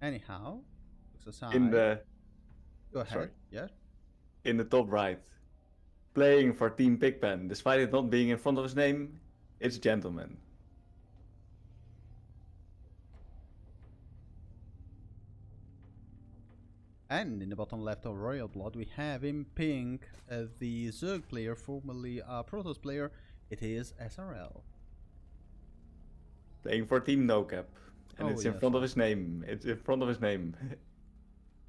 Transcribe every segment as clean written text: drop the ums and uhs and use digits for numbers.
Anyhow, looks In aside. the Go ahead. sorry, Yeah. in the top right, playing for Team PigPan, despite it not being in front of his name, it's Djentleman. And in the bottom left of Royal Blood, we have in pink the Zerg player, formerly a Protoss player. It is SRL. Playing for Team Nocap. And Oh it's in yeah, front of sorry. his name. It's in front of his name.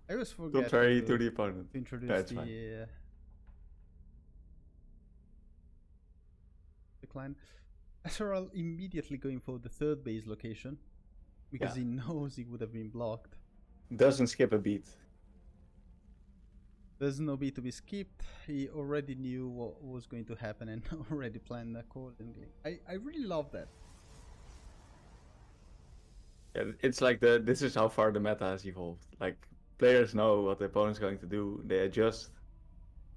I always forget Contrary to to the opponent. No, introduce it's fine. the clan. SRL immediately going for the third base location because Yeah. he knows he would have been blocked. Doesn't skip a beat. There's no beat to be skipped. He already knew what was going to happen and already planned accordingly. I really love that. Yeah, it's like this is how far the meta has evolved. Like players know what the opponent's going to do, they adjust.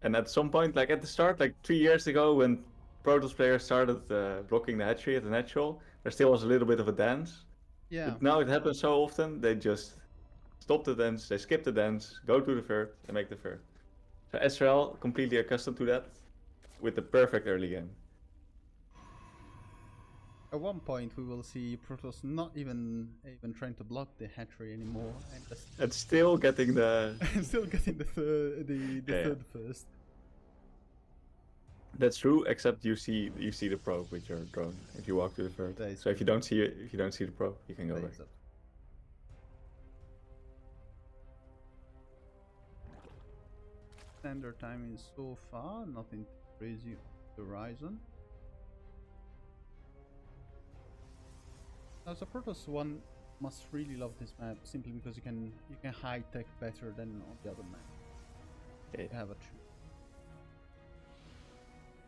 And at some point, like at the start, like 3 years ago, when Protoss players started blocking the hatchery at the natural, there still was a little bit of a dance. Yeah. But now it happens so often, they just stop the dance, they skip the dance, go to the third, and make the third. So Ezreal completely accustomed to that, with the perfect early game. At one point, we will see Protoss not even trying to block the hatchery anymore, and just And still getting the still getting the third yeah. third first. That's true, except you see the probe with your drone if you walk to the third. That is So if true. you don't see it, if you don't see the probe, you can go back. Standard timing so far, nothing crazy on the horizon. As a Protoss, one must really love this map simply because you can high tech better than on the other map. Yeah. You have a true.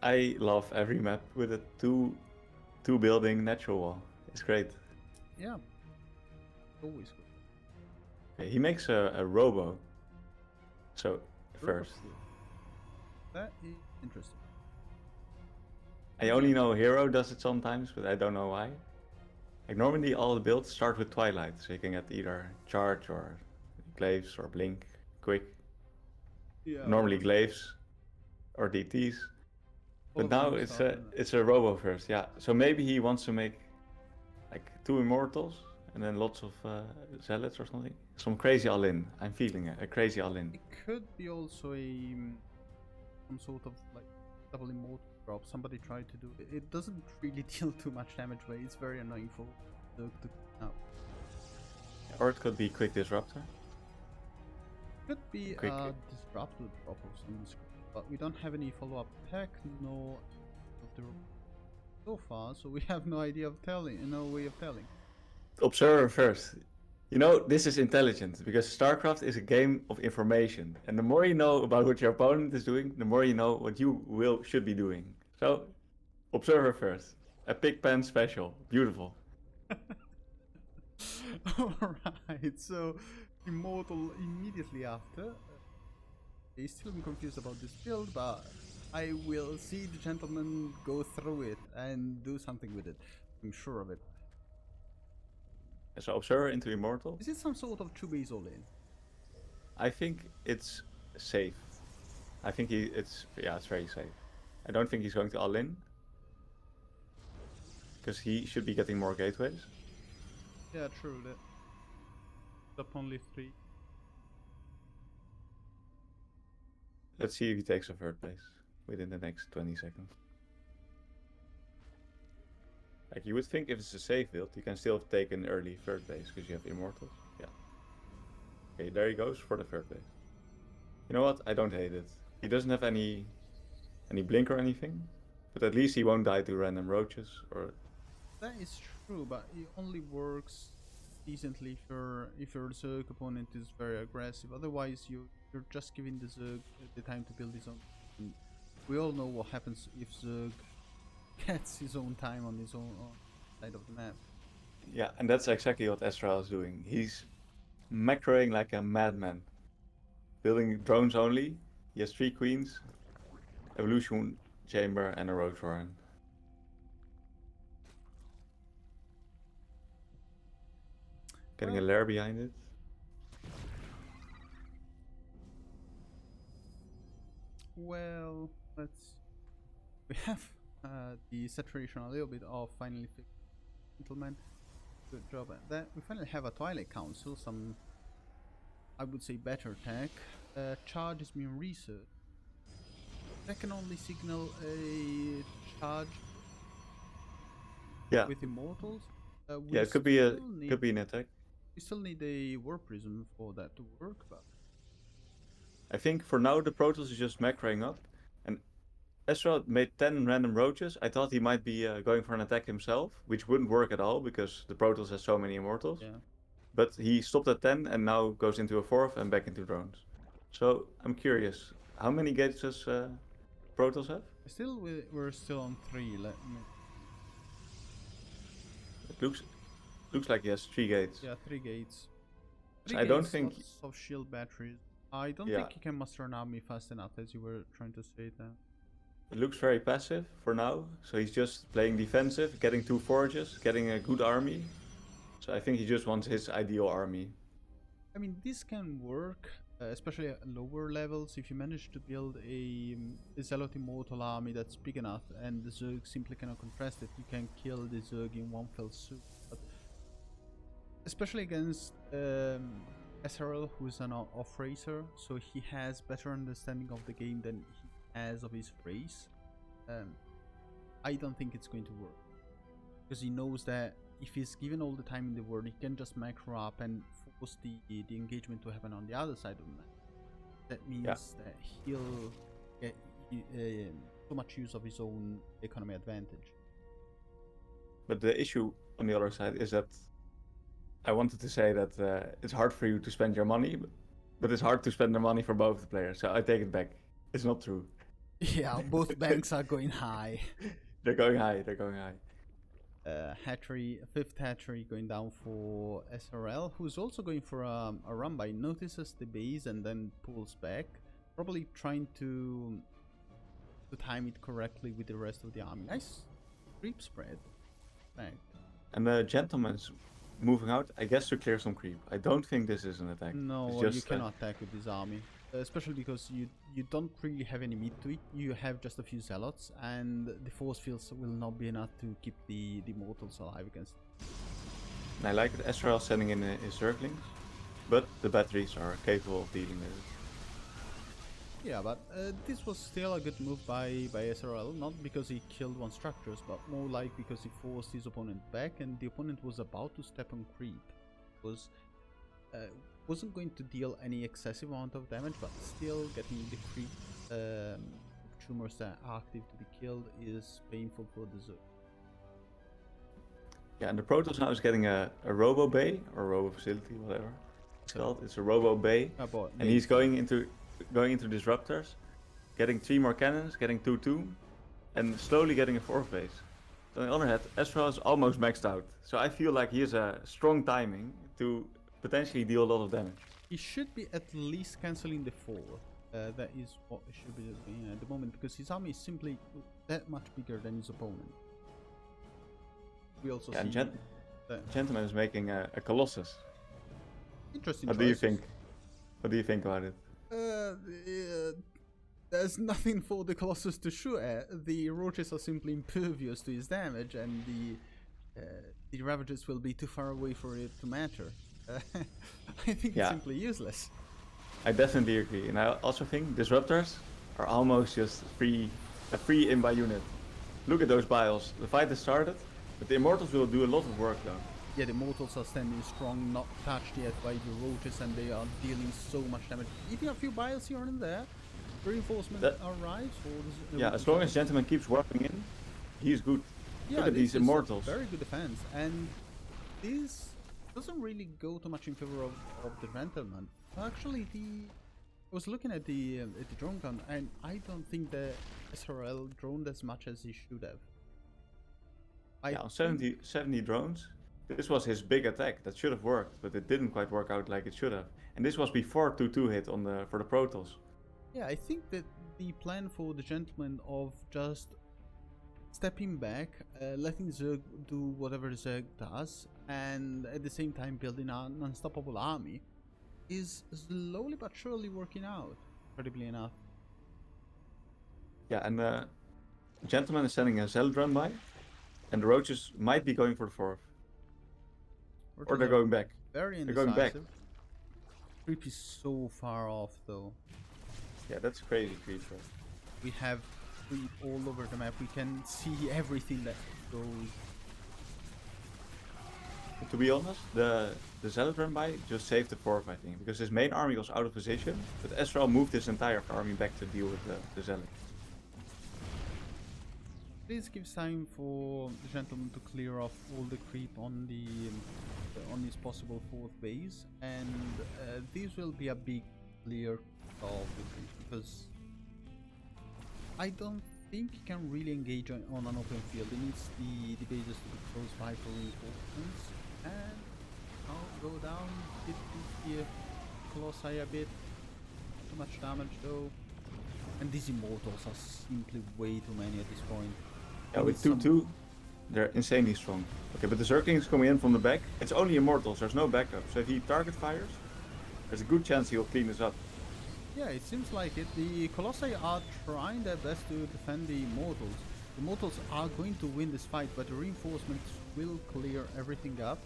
I love every map with a two building natural wall. It's great. Yeah, always good. Okay, he makes a robo. So first, That is interesting. I only know Hero does it sometimes, but I don't know why. Like normally all the builds start with Twilight, so you can get either Charge or Glaives or Blink quick. Yeah. Normally Glaives or DTs. But now it's a robo first, yeah. So maybe he wants to make like 2 Immortals and then lots of Zealots or something. Some crazy all-in. I'm feeling it, a crazy all-in. It could be also a some sort of like double immortal drop. Somebody tried to do it. It doesn't really deal too much damage, but it's very annoying for the now. Or it could be Quick Disruptor. Could be a disruptor drop of some sort, but we don't have any follow-up tech, no so far, so we have no idea of telling, no way of telling. Observer first. You know, this is intelligent because StarCraft is a game of information, and the more you know about what your opponent is doing, the more you know what you should be doing. So, observer first. A PigPan special. Beautiful. Alright, so Immortal immediately after. He's still confused about this build, but I will see the Djentleman go through it and do something with it. I'm sure of it. So Observer into Immortal. Is it some sort of 2-base all-in? I think it's safe. I think it's very safe. I don't think he's going to all-in. Because he should be getting more gateways. Yeah, true. Up only 3. Let's see if he takes a third place within the next 20 seconds. Like you would think if it's a safe build, you can still take an early third place because you have Immortals. Yeah. Okay, there he goes for the third place. You know what? I don't hate it. He doesn't have any blink or anything, but at least he won't die to random roaches or. That is true, but it only works decently if your Zerg opponent is very aggressive. Otherwise, you're just giving the Zerg the time to build his own. And we all know what happens if Zerg gets his own time on his own side of the map. Yeah, and that's exactly what Ezreal is doing. He's macroing like a madman. Building drones only. He has 3 queens, evolution chamber, and a roach warren. Getting a lair behind it. well, we have the saturation a little bit of finally fixed Djentleman. Good job at that. We finally have a Twilight Council, some, I would say, better tech. Charge is being researched. That can only signal a charge Yeah, with Immortals. yeah, it could be an attack. We still need a War Prism for that to work, but I think for now the Protoss is just macroing up, and Ezreal made 10 random roaches. I thought he might be going for an attack himself, which wouldn't work at all because the Protoss has so many Immortals. yeah. But he stopped at 10 and now goes into a 4th and back into drones. So I'm curious, how many gates does Protoss have? Still, we're still on 3. Let me. It looks like he has 3 gates. Yeah, 3 gates. So I don't think. Lots of shield batteries. I don't Yeah. think you can muster an army fast enough, as you were trying to say that. It looks very passive for now, so he's just playing defensive, getting 2 forages, getting a good army. So I think he just wants his ideal army. I mean, this can work, especially at lower levels. If you manage to build a Zealot Immortal army that's big enough and the Zerg simply cannot contrast it, you can kill the Zerg in one fell swoop. But especially against SRL, who's an off-racer, so he has better understanding of the game than he has of his race. I don't think it's going to work, because he knows that if he's given all the time in the world, he can just macro up and force the engagement to happen on the other side of the map. That means that he'll get so much use of his own economy advantage. But the issue on the other side is that I wanted to say that it's hard for you to spend your money, but it's hard to spend the money for both the players. So I take it back. It's not true. Yeah, both banks are going high. They're going high. They're going high. Hatchery, 5th hatchery going down for SRL, who's also going for a run by. Notices the base and then pulls back, probably trying to time it correctly with the rest of the army. Nice creep spread. Fact. And the Djentleman's moving out, I guess, to clear some creep. I don't think this is an attack. No, it's just, you cannot attack with this army. Especially because you don't really have any meat to it. You have just a few zealots, and the force fields will not be enough to keep the mortals alive against. I like it. Ezreal sending in his Zerglings, but the batteries are capable of dealing with it. Yeah, but this was still a good move by SRL, not because he killed one structures, but more like because he forced his opponent back, and the opponent was about to step on creep. Wasn't going to deal any excessive amount of damage, but still getting the creep tumors that are active to be killed is painful for the Zerg. Yeah, and the Protoss now is getting a Robo Bay or Robo Facility, whatever it's called. It's a Robo Bay, and he's going into disruptors, getting 3 more cannons, getting 2-2, and slowly getting a 4th base. So on the other hand, Ezreal is almost maxed out, so I feel like he has a strong timing to potentially deal a lot of damage. He should be at least cancelling the 4. That is what he should be doing at the moment, because his army is simply that much bigger than his opponent. We also see that Djentleman is making a Colossus. Interesting. What do you think? What do you think about it? There's nothing for the Colossus to shoot at. The roaches are simply impervious to his damage, and the Ravagers will be too far away for it to matter. I think it's simply useless. I definitely agree, and I also think disruptors are almost just a free in by unit. Look at those bios. The fight has started, but the Immortals will do a lot of work though. Yeah, the Immortals are standing strong, not touched yet by the roaches, and they are dealing so much damage. Eating a few bios here and there. Reinforcement arrives for the as long as Djentleman keeps warping in, he's good. Yeah, look at these Immortals. Very good defense, and this doesn't really go too much in favor of the Djentleman. Actually, I was looking at the drone gun, and I don't think the SRL droned as much as he should have. On 70 drones, this was his big attack. That should have worked, but it didn't quite work out like it should have. And this was before 2-2 hit for the Protoss. Yeah, I think that the plan for the Djentleman of just stepping back, letting Zerg do whatever Zerg does, and at the same time building an unstoppable army, is slowly but surely working out, incredibly enough. Yeah, and Gentleman is sending a Zealot run by, and the Roaches might be going for the 4th. Or Turtles they're are going back. very They're going back. indecisive. Creep is so far off though. Yeah, that's crazy creep. Right? We have creep all over the map. We can see everything that goes. But to be honest, the Zealot run by just saved the 4th, I think, because his main army was out of position, but Ezreal moved his entire army back to deal with the Zealot. This gives time for the Gentleman to clear off all the creep on his possible 4th base, and this will be a big clear of the creep, because I don't think he can really engage on an open field. He needs the bases to be close by for reinforcements, and I'll go down, hit the Colossi a bit, too much damage though, and these Immortals are simply way too many at this point. Yeah, with 2-2, they're insanely strong. Okay, but the Zergling is coming in from the back. It's only Immortals, there's no backup. So if he target fires, there's a good chance he'll clean this up. Yeah, it seems like it. The Colossi are trying their best to defend the Immortals. The Immortals are going to win this fight, but the reinforcements will clear everything up.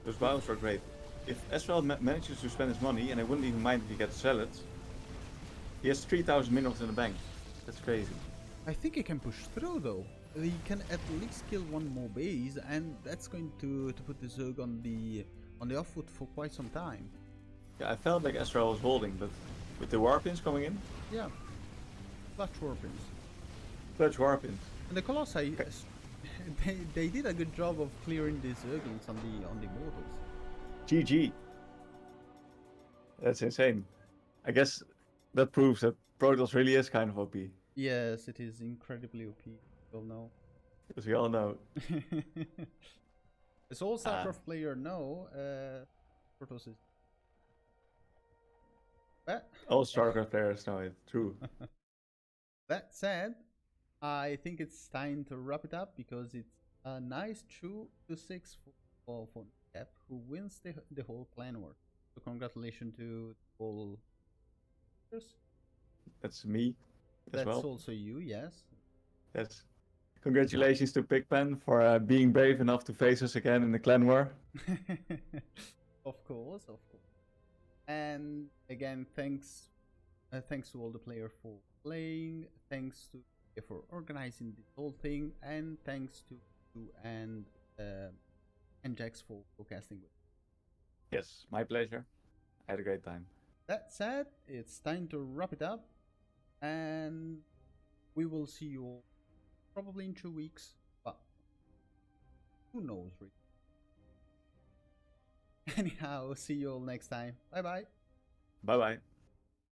Those bows are great. If Ezreal manages to spend his money, and I wouldn't even mind if he gets Zealots, he has 3,000 minerals in the bank. That's crazy. I think he can push through though. He can at least kill one more base, and that's going to put the Zerg on the off foot for quite some time. Yeah, I felt like Ezreal was holding, but with the Warpins coming in? Yeah. Clutch Warpins. Clutch Warpins. And the Colossi, they did a good job of clearing the Zerglings on the Immortals. GG. That's insane. I guess that proves that Protoss really is kind of OP. Yes, it is incredibly OP. You'll know. As we all know. As all StarCraft player know, Protoss is. But all StarCraft players know it. True. That said, I think it's time to wrap it up, because it's a nice 2-6 for Nocap, who wins the whole clan war. So congratulations to all. That's me. That's well. also you, yes. Yes. Congratulations to PigPan for being brave enough to face us again in the clan war. Of course. And again, thanks to all the players for playing. Thanks to for organizing this whole thing, and thanks to you and Jax for casting with. Yes, my pleasure. I had a great time. That said, it's time to wrap it up, and we will see you all probably in 2 weeks, but who knows really. Anyhow, see you all next time. Bye bye. Bye bye.